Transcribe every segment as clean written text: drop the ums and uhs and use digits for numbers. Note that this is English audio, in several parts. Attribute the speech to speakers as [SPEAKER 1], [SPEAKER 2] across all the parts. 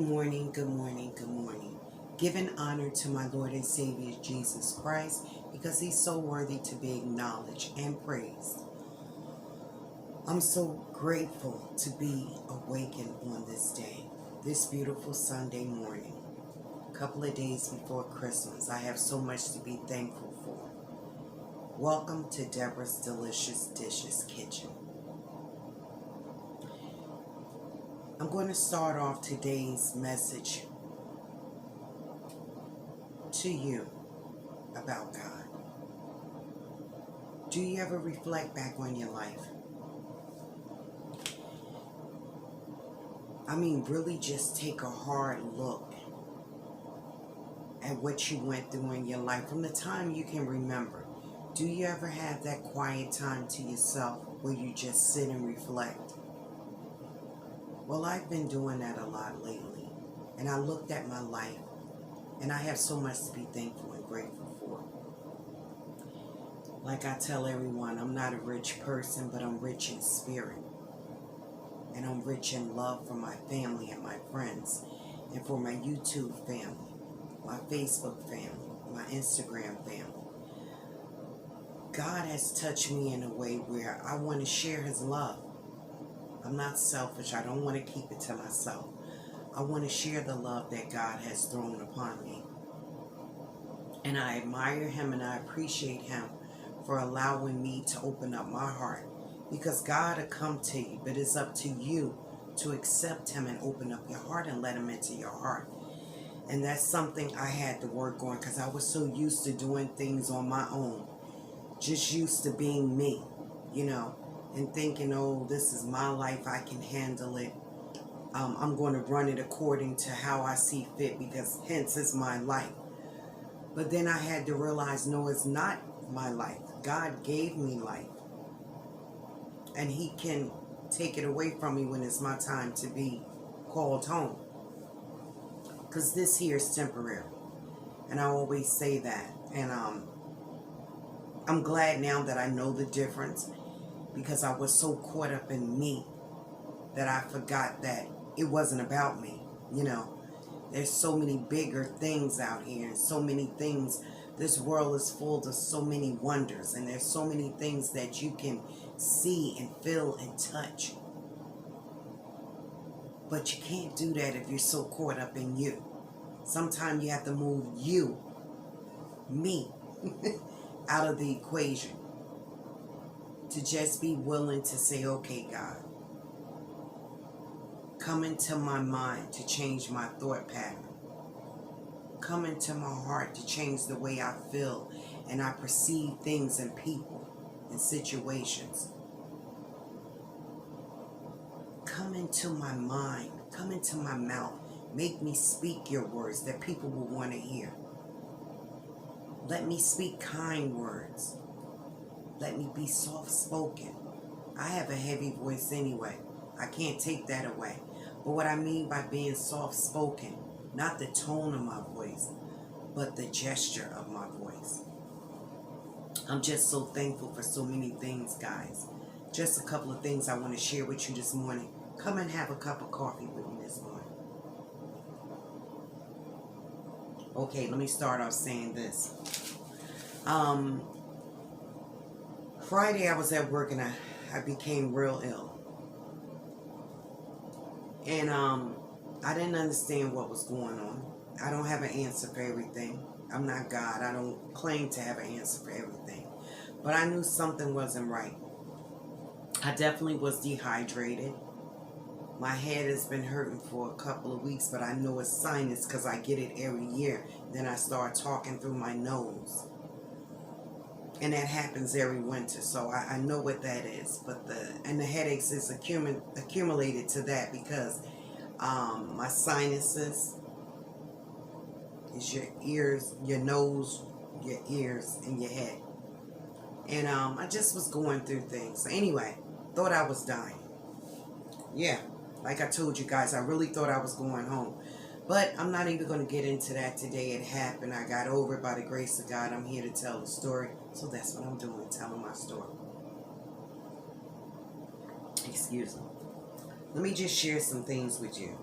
[SPEAKER 1] morning, good morning, good morning. Giving honor to my Lord and Savior Jesus Christ because he's so worthy to be acknowledged and praised. I'm so grateful to be awakened on this day, this beautiful Sunday morning. A couple of days before Christmas, I have so much to be thankful for. Welcome to Deborah's Delicious Dishes Kitchen. I'm going to start off today's message to you about God. Do you ever reflect back on your life? I mean, really just take a hard look at what you went through in your life from the time you can remember. Do you ever have that quiet time to yourself where you just sit and reflect? Well, I've been doing that a lot lately, and I looked at my life, and I have so much to be thankful and grateful for. Like I tell everyone, I'm not a rich person, but I'm rich in spirit, and I'm rich in love for my family and my friends, and for my YouTube family, my Facebook family, my Instagram family. God has touched me in a way where I want to share his love. I'm not selfish. I don't want to keep it to myself. I want to share the love that God has thrown upon me. And I admire him and I appreciate him for allowing me to open up my heart. Because God will come to you, but it's up to you to accept him and open up your heart and let him into your heart. And that's something I had to work on because I was so used to doing things on my own. Just used to being me, and thinking, oh, this is my life, I can handle it. I'm going to run it according to how I see fit because hence is my life. But then I had to realize, no, it's not my life. God gave me life. And he can take it away from me when it's my time to be called home. Because this here is temporary. And I always say that. And I'm glad now that I know the difference. Because I was so caught up in me that I forgot that it wasn't about me. There's so many bigger things out here and so many things. This world is full of so many wonders, and there's so many things that you can see and feel and touch. But you can't do that if you're so caught up in you. Sometimes you have to move you, me, out of the equation. To just be willing to say, okay, God, come into my mind to change my thought pattern. Come into my heart to change the way I feel and I perceive things and people and situations. Come into my mind. Come into my mouth. Make me speak your words that people will want to hear. Let me speak kind words. Let me be soft-spoken. I have a heavy voice anyway. I can't take that away. But what I mean by being soft-spoken, not the tone of my voice, but the gesture of my voice. I'm just so thankful for so many things, guys. Just a couple of things I want to share with you this morning. Come and have a cup of coffee with me this morning. Okay, let me start off saying this. Friday I was at work and I became real ill. And I didn't understand what was going on. I don't have an answer for everything. I'm not God. I don't claim to have an answer for everything. But I knew something wasn't right. I definitely was dehydrated. My head has been hurting for a couple of weeks, but I know it's sinus because I get it every year. Then I start talking through my nose. And that happens every winter, so I know what that is. But the headaches is accumulated to that because my sinuses is your ears, your nose, your ears, and your head. And I just was going through things. So anyway, thought I was dying. Yeah, like I told you guys, I really thought I was going home. But I'm not even going to get into that today. It happened. I got over it by the grace of God. I'm here to tell the story. So that's what I'm doing, telling my story. Excuse me. Let me just share some things with you.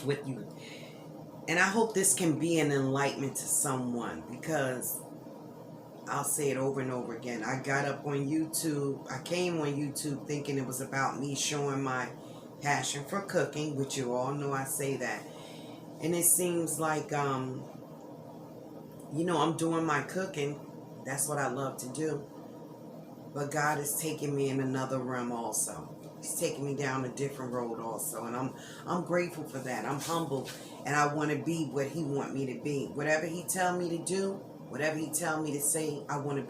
[SPEAKER 1] with you. And I hope this can be an enlightenment to someone, because I'll say it over and over again. I got up on YouTube. I came on YouTube thinking it was about me showing my passion for cooking, which you all know I say that. And it seems like, I'm doing my cooking. That's what I love to do. But God is taking me in another realm also. He's taking me down a different road also. And I'm grateful for that. I'm humble, and I want to be what He want me to be. Whatever He tell me to do, whatever He tell me to say, I want to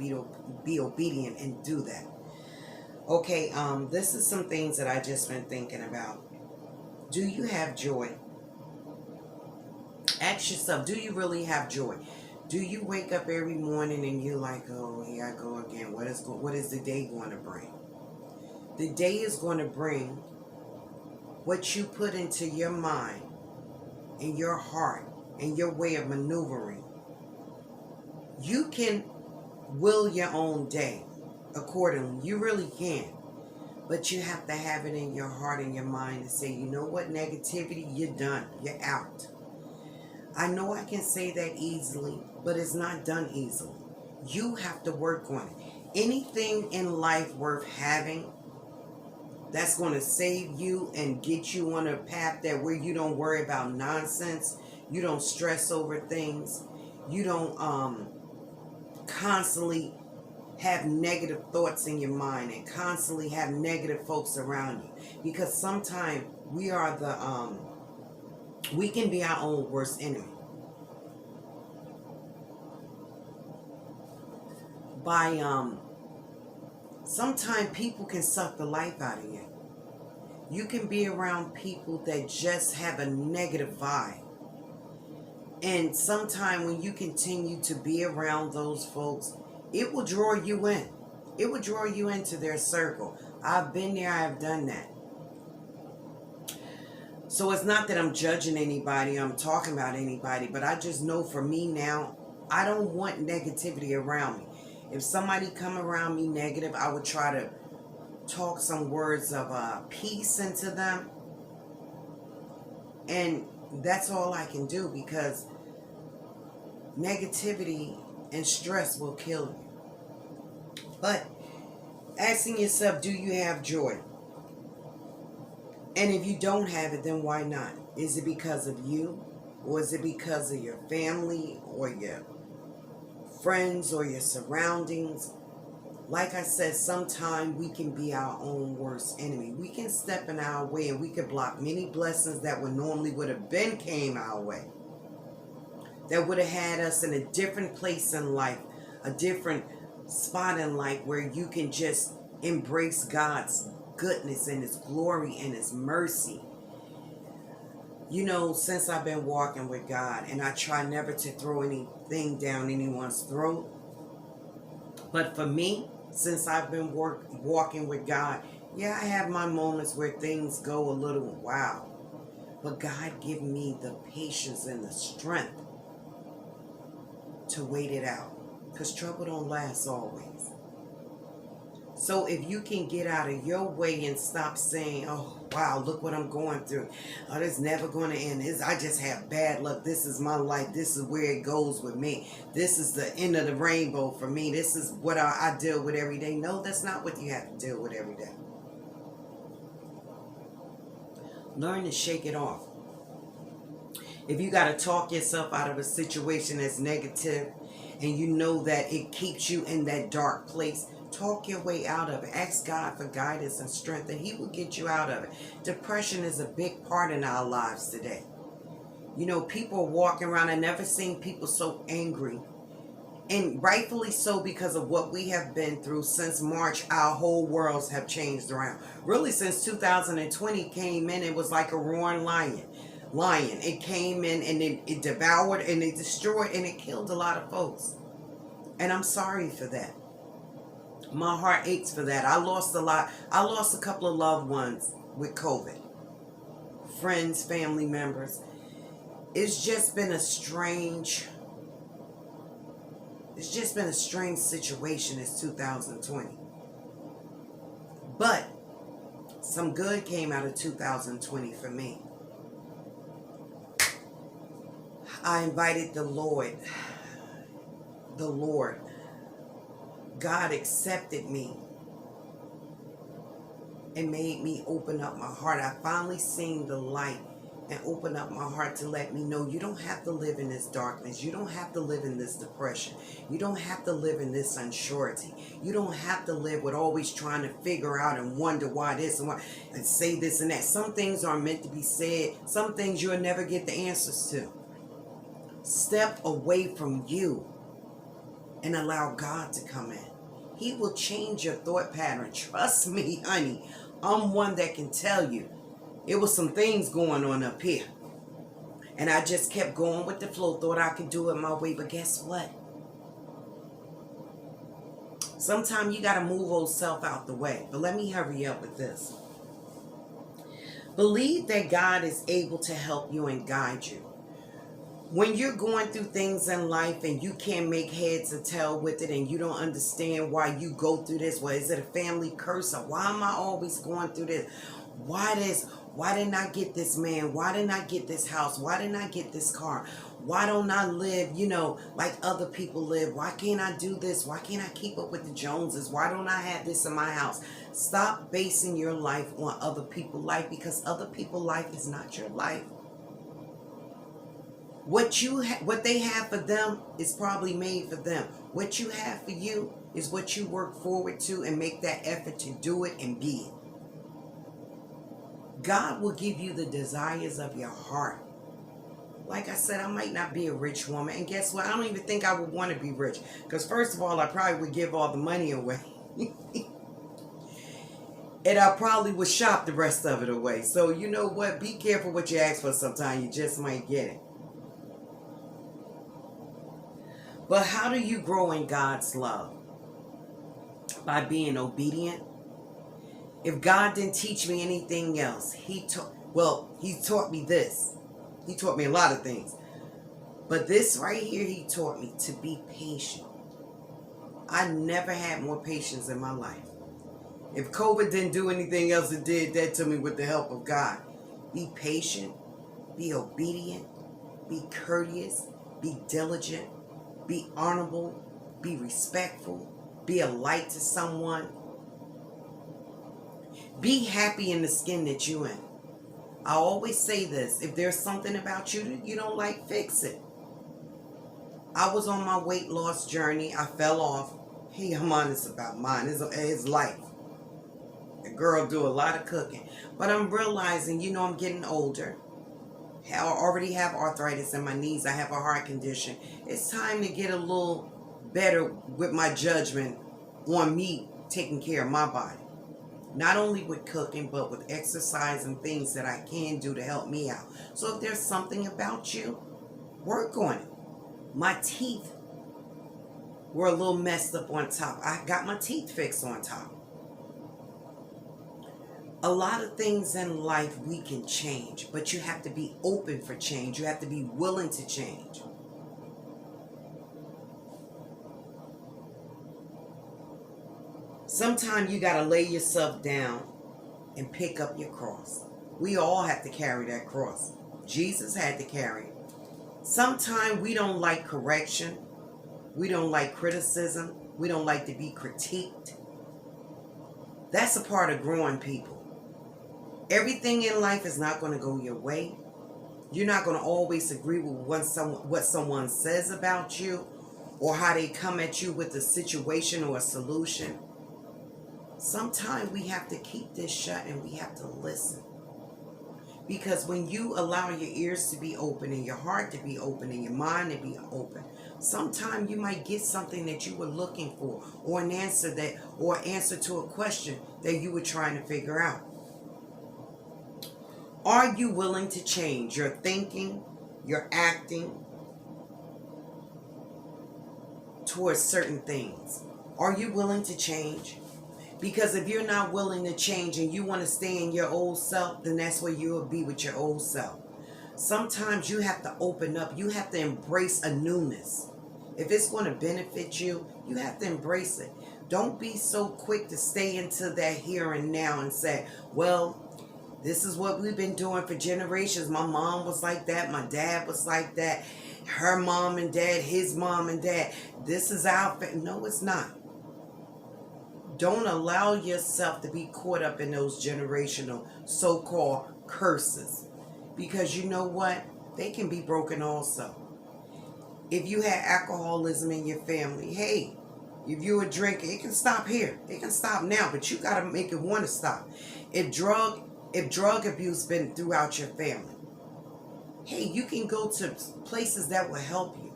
[SPEAKER 1] be obedient and do that. Okay, this is some things that I just been thinking about. Do you have joy? Ask yourself, do you really have joy? Do you wake up every morning and you're like, oh, here I go again. What is the day going to bring? The day is going to bring what you put into your mind and your heart and your way of maneuvering. You can will your own day accordingly. You really can. But you have to have it in your heart and your mind to say, you know what, negativity, you're done. You're out. I know I can say that easily, but it's not done easily. You have to work on it. Anything in life worth having that's going to save you and get you on a path that where you don't worry about nonsense, you don't stress over things, you don't constantly have negative thoughts in your mind and constantly have negative folks around you. Because sometimes we are we can be our own worst enemy. Sometimes people can suck the life out of you. You can be around people that just have a negative vibe. And sometimes when you continue to be around those folks, it will draw you in. It will draw you into their circle. I've been there, I've done that. So it's not that I'm judging anybody, I'm talking about anybody, but I just know for me now, I don't want negativity around me. If somebody come around me negative, I would try to talk some words of peace into them. And that's all I can do, because negativity and stress will kill you. But asking yourself, do you have joy? And if you don't have it, then why not? Is it because of you? Or is it because of your family or your friends or your surroundings? Like I said, sometimes we can be our own worst enemy. We can step in our way and we can block many blessings that would normally would have been came our way. That would have had us in a different place in life, a different spot in life where you can just embrace God's goodness and His glory and His mercy. You know, since I've been walking with God, and I try never to throw anything down anyone's throat, but for me, since I've been walking with God, yeah, I have my moments where things go a little wow. But God give me the patience and the strength to wait it out. Because trouble don't last always. So if you can get out of your way and stop saying, oh, wow, look what I'm going through. Oh, this never going to end. I just have bad luck. This is my life. This is where it goes with me. This is the end of the rainbow for me. This is what I deal with every day. No, that's not what you have to deal with every day. Learn to shake it off. If you got to talk yourself out of a situation that's negative and you know that it keeps you in that dark place, talk your way out of it. Ask God for guidance and strength, and He will get you out of it. Depression is a big part in our lives today. You know, people are walking around. I've never seen people so angry. And rightfully so, because of what we have been through since March. Our whole worlds have changed around. Really, since 2020 came in, it was like a roaring lion. It came in and it devoured and it destroyed and it killed a lot of folks. And I'm sorry for that. My heart aches for that. I lost a lot. I lost a couple of loved ones with COVID. Friends, family members. It's just been a strange situation this 2020. But some good came out of 2020 for me. I invited the Lord. The Lord. God accepted me and made me open up my heart. I finally seen the light and open up my heart to let me know you don't have to live in this darkness. You don't have to live in this depression. You don't have to live in this unsurety. You don't have to live with always trying to figure out and wonder why this and why and say this and that. Some things are meant to be said. Some things you'll never get the answers to. Step away from you and allow God to come in. He will change your thought pattern. Trust me, honey. I'm one that can tell you. It was some things going on up here. And I just kept going with the flow. Thought I could do it my way. But guess what? Sometimes you got to move old self out the way. But let me hurry up with this. Believe that God is able to help you and guide you. When you're going through things in life and you can't make heads or tail with it and you don't understand why you go through this, well, is it a family curse or why am I always going through this? Why this? Why didn't I get this man? Why didn't I get this house? Why didn't I get this car? Why don't I live, like other people live? Why can't I do this? Why can't I keep up with the Joneses? Why don't I have this in my house? Stop basing your life on other people's life because other people's life is not your life. What they have for them is probably made for them. What you have for you is what you work forward to and make that effort to do it and be it. God will give you the desires of your heart. Like I said, I might not be a rich woman. And guess what? I don't even think I would want to be rich. Because first of all, I probably would give all the money away. And I probably would shop the rest of it away. So you know what? Be careful what you ask for sometimes. You just might get it. But how do you grow in God's love? By being obedient. If God didn't teach me anything else, He taught me this. He taught me a lot of things. But this right here, He taught me to be patient. I never had more patience in my life. If COVID didn't do anything else, it did that to me with the help of God. Be patient. Be obedient. Be courteous. Be diligent. Be honorable, be respectful, be a light to someone. Be happy in the skin that you're in. I always say this, if there's something about you that you don't like, fix it. I was on my weight loss journey. I fell off. Hey, I'm honest about mine. It's life. The girl do a lot of cooking. But I'm realizing, I'm getting older. I already have arthritis in my knees. I have a heart condition. It's time to get a little better with my judgment on me taking care of my body. Not only with cooking, but with exercise and things that I can do to help me out. So if there's something about you, work on it. My teeth were a little messed up on top. I got my teeth fixed on top. A lot of things in life we can change, but you have to be open for change. You have to be willing to change. Sometimes you got to lay yourself down and pick up your cross. We all have to carry that cross. Jesus had to carry it. Sometimes we don't like correction. We don't like criticism. We don't like to be critiqued. That's a part of growing people. Everything in life is not going to go your way. You're not going to always agree with what someone says about you or how they come at you with a situation or a solution. Sometimes we have to keep this shut and we have to listen. Because when you allow your ears to be open and your heart to be open and your mind to be open, sometimes you might get something that you were looking for or an answer to a question that you were trying to figure out. Are you willing to change your thinking, your acting towards certain things? Are you willing to change? Because if you're not willing to change and you want to stay in your old self, then that's where you will be with your old self. Sometimes you have to open up. You have to embrace a newness. If it's going to benefit you, you have to embrace it. Don't be so quick to stay into that here and now and say, well, this is what we've been doing for generations. My mom was like that. My dad was like that. her mom and dad, his mom and dad. This is our family. No, it's not. Don't allow yourself to be caught up in those generational so-called curses. Because you know what? They can be broken also. If you had alcoholism in your family, hey, if you're a drinker, it can stop here. It can stop now, but you got to make it want to stop. If drug abuse been throughout your family, hey, you can go to places that will help you.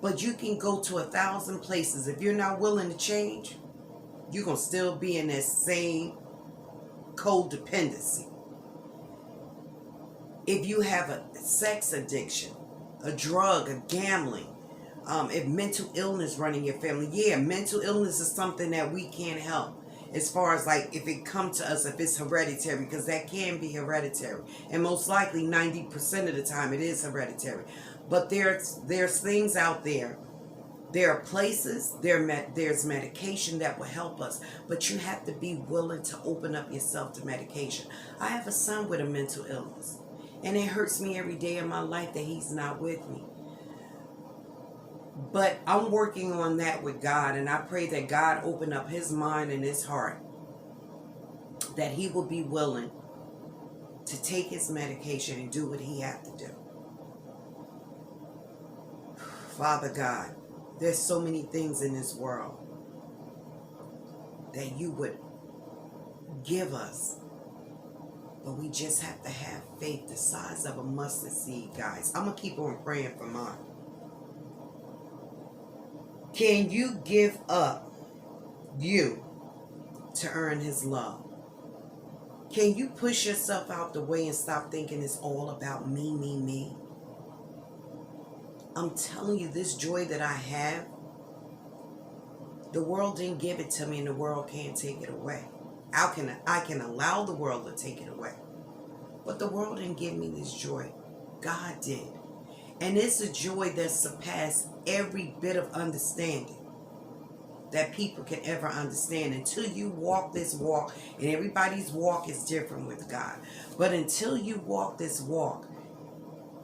[SPEAKER 1] But you can go to 1,000 places. If you're not willing to change, you're going to still be in that same codependency. If you have a sex addiction, a drug, a gambling, if mental illness running your family, yeah, mental illness is something that we can't help. As far as like if it come to us, if it's hereditary, because that can be hereditary, and most likely 90% of the time it is hereditary. But there's things out there. There are places, there's medication that will help us, but you have to be willing to open up yourself to medication. I have a son with a mental illness, and it hurts me every day of my life that he's not with me. But I'm working on that with God, and I pray that God open up his mind and his heart, that he will be willing to take his medication and do what he has to do. Father God, there's so many things in this world that you would give us, but we just have to have faith the size of a mustard seed, guys. I'm going to keep on praying for mine. Can you give up you to earn his love? Can you push yourself out the way and stop thinking it's all about me, me, me? I'm telling you, this joy that I have, the world didn't give it to me, and the world can't take it away. I can allow the world to take it away, but the world didn't give me this joy. God did. And it's a joy that surpasses every bit of understanding that people can ever understand until you walk this walk. And everybody's walk is different with God. But until you walk this walk,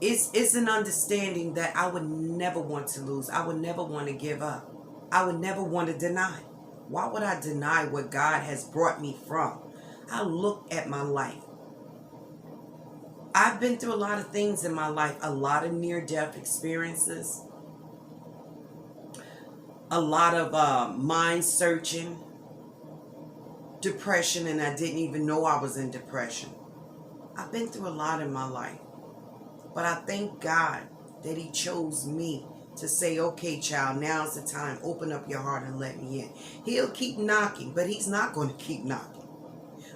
[SPEAKER 1] it's an understanding that I would never want to lose. I would never want to give up. I would never want to deny. Why would I deny what God has brought me from? I look at my life. I've been through a lot of things in my life, a lot of near-death experiences, a lot of mind searching, depression, and I didn't even know I was in depression. I've been through a lot in my life, but I thank God that he chose me to say, okay, child, now's the time. Open up your heart and let me in. He'll keep knocking, but he's not going to keep knocking.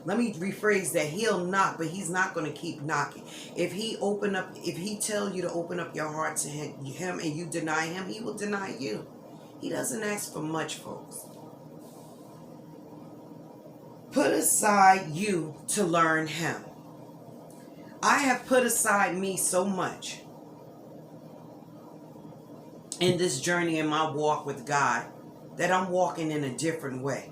[SPEAKER 1] Let me rephrase that. He'll knock, but he's not going to keep knocking. If he tell you to open up your heart to him and you deny him, he will deny you. He doesn't ask for much, folks. Put aside you to learn him. I have put aside me so much in this journey in my walk with God that I'm walking in a different way.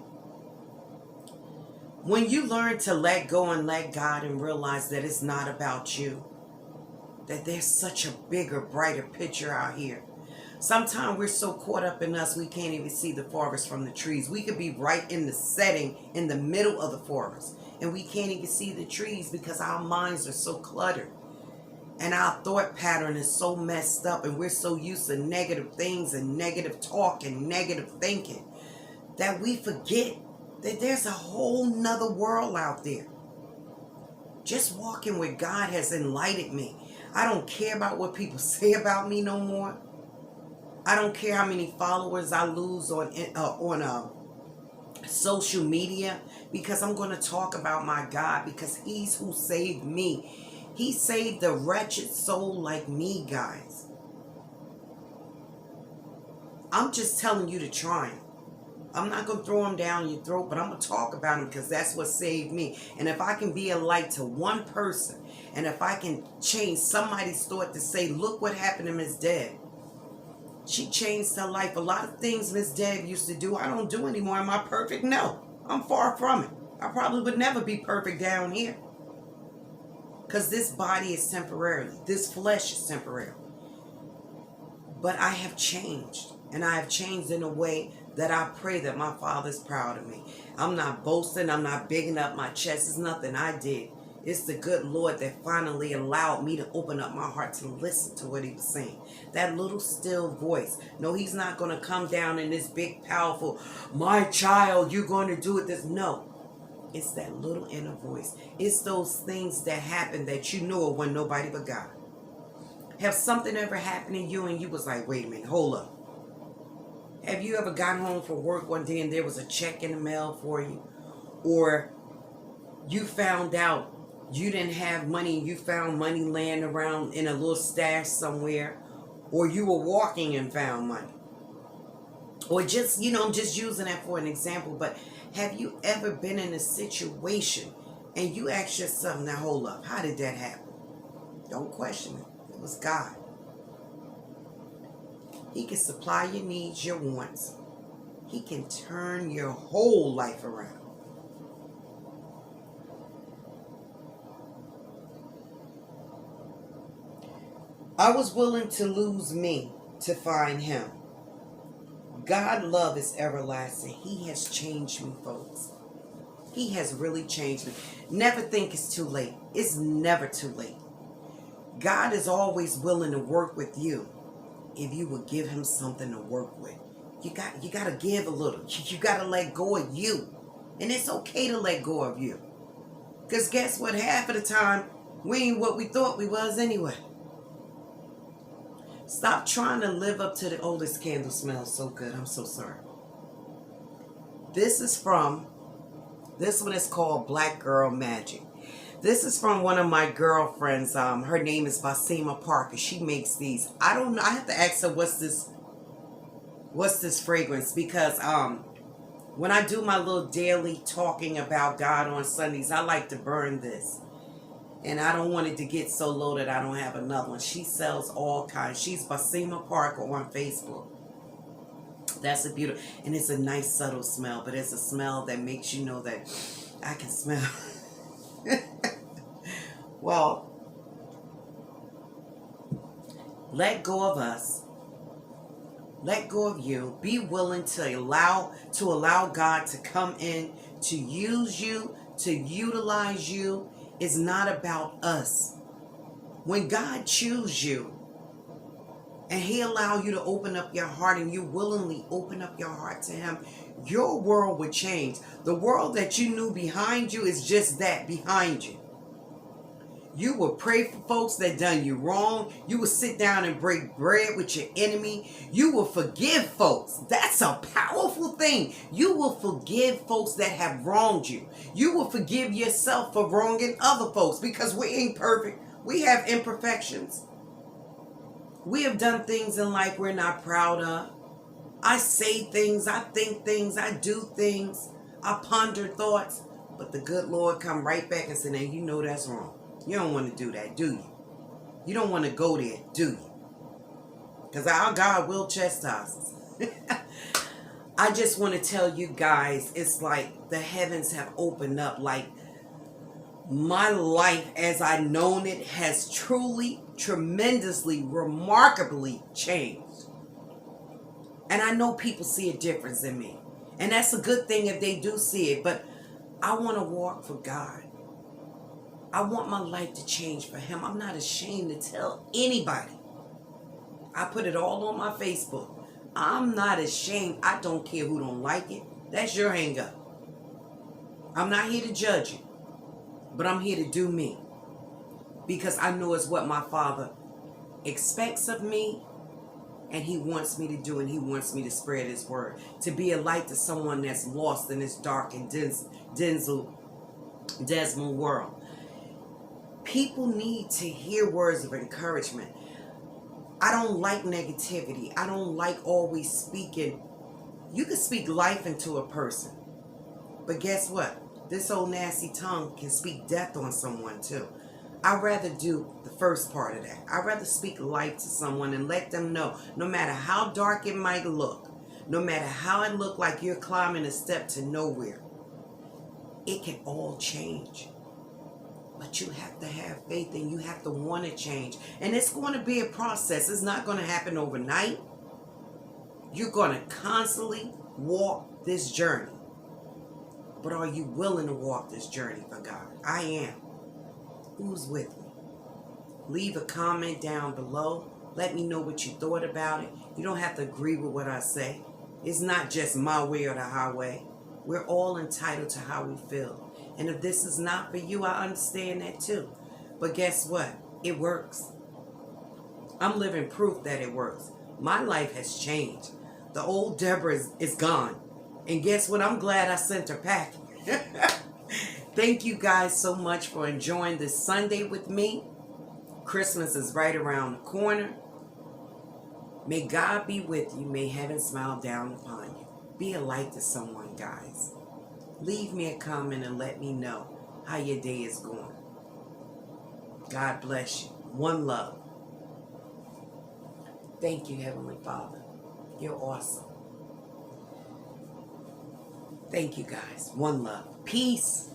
[SPEAKER 1] When you learn to let go and let God and realize that it's not about you, that there's such a bigger, brighter picture out here. Sometimes we're so caught up in us, we can't even see the forest from the trees. We could be right in the setting, in the middle of the forest, and we can't even see the trees because our minds are so cluttered. And our thought pattern is so messed up, and we're so used to negative things and negative talk and negative thinking that we forget that there's a whole nother world out there. Just walking with God has enlightened me. I don't care about what people say about me no more. I don't care how many followers I lose on social media, because I'm going to talk about my God, because he's who saved me. He saved a wretched soul like me, guys. I'm just telling you to try him. I'm not going to throw him down your throat, but I'm going to talk about him because that's what saved me. And if I can be a light to one person, and if I can change somebody's thought to say, look what happened to Miss Deb. She changed her life. A lot of things Miss Deb used to do, I don't do anymore. Am I perfect? No. I'm far from it. I probably would never be perfect down here. Because this body is temporary. This flesh is temporary. But I have changed. And I have changed in a way that I pray that my Father's proud of me. I'm not boasting. I'm not bigging up my chest. It's nothing I did. It's the good Lord that finally allowed me to open up my heart to listen to what he was saying. That little still voice. No, he's not going to come down in this big, powerful, my child, you're going to do it this. No. It's that little inner voice. It's those things that happen that you know of when nobody but God. Have something ever happened to you and you was like, wait a minute, hold up. Have you ever gotten home from work one day and there was a check in the mail for you? Or you found out you didn't have money and you found money laying around in a little stash somewhere? Or you were walking and found money? Or just, I'm just using that for an example, but have you ever been in a situation and you ask yourself, now hold up, how did that happen? Don't question it. It was God. He can supply your needs, your wants. He can turn your whole life around. I was willing to lose me to find him. God's love is everlasting. He has changed me, folks. He has really changed me. Never think it's too late. It's never too late. God is always willing to work with you if you will give him something to work with. You got to give a little. You got to let go of you. And it's okay to let go of you. Because guess what? Half of the time, we ain't what we thought we was anyway. Stop trying to live up to the oldest candle smells so good. I'm so sorry. This one is called Black Girl Magic. This is from one of my girlfriends. Her name is Basima Parker. She makes these. I don't know. I have to ask her what's this fragrance, because when I do my little daily talking about God on Sundays, I like to burn this. And I don't want it to get so low that I don't have another one. She sells all kinds. She's Basima Parker on Facebook. That's a beautiful, and it's a nice subtle smell, but it's a smell that makes you know that I can smell. Well, let go of us. Let go of you. Be willing to allow God to come in, to use you, to utilize you. It's not about us. When God chooses you and he allow you to open up your heart and you willingly open up your heart to him, your world would change. The world that you knew behind you is just that, behind you. You will pray for folks that done you wrong. You will sit down and break bread with your enemy. You will forgive folks. That's a powerful thing. You will forgive folks that have wronged you. You will forgive yourself for wronging other folks, because we ain't perfect. We have imperfections. We have done things in life we're not proud of. I say things, I think things, I do things, I ponder thoughts, but the good Lord come right back and say, now you know that's wrong. You don't want to do that, do you? You don't want to go there, do you? Because our God will chastise us. I just want to tell you guys, it's like the heavens have opened up. Like, my life as I known it has truly, tremendously, remarkably changed. And I know people see a difference in me. And that's a good thing if they do see it. But I want to walk for God. I want my life to change for him. I'm not ashamed to tell anybody. I put it all on my Facebook. I'm not ashamed. I don't care who don't like it. That's your hang up. I'm not here to judge you. But I'm here to do me. Because I know it's what my Father expects of me. And he wants me to do, and he wants me to spread his word. To be a light to someone that's lost in this dark and dismal world. People need to hear words of encouragement. I don't like negativity. I don't like always speaking. You can speak life into a person. But guess what? This old nasty tongue can speak death on someone too. I'd rather do the first part of that. I'd rather speak life to someone and let them know, no matter how dark it might look, no matter how it look like you're climbing a step to nowhere, it can all change. But you have to have faith and you have to want to change. And it's going to be a process. It's not going to happen overnight. You're going to constantly walk this journey. But are you willing to walk this journey for God? I am. Who's with me? Leave a comment down below. Let me know what you thought about it. You don't have to agree with what I say. It's not just my way or the highway. We're all entitled to how we feel. And if this is not for you, I understand that too. But guess what? It works. I'm living proof that it works. My life has changed. The old Deborah is gone. And guess what? I'm glad I sent her packing. Thank you guys so much for enjoying this Sunday with me. Christmas is right around the corner. May God be with you. May heaven smile down upon you. Be a light to someone, guys. Leave me a comment and let me know how your day is going. God bless you. One love. Thank you, Heavenly Father. You're awesome. Thank you, guys. One love. Peace.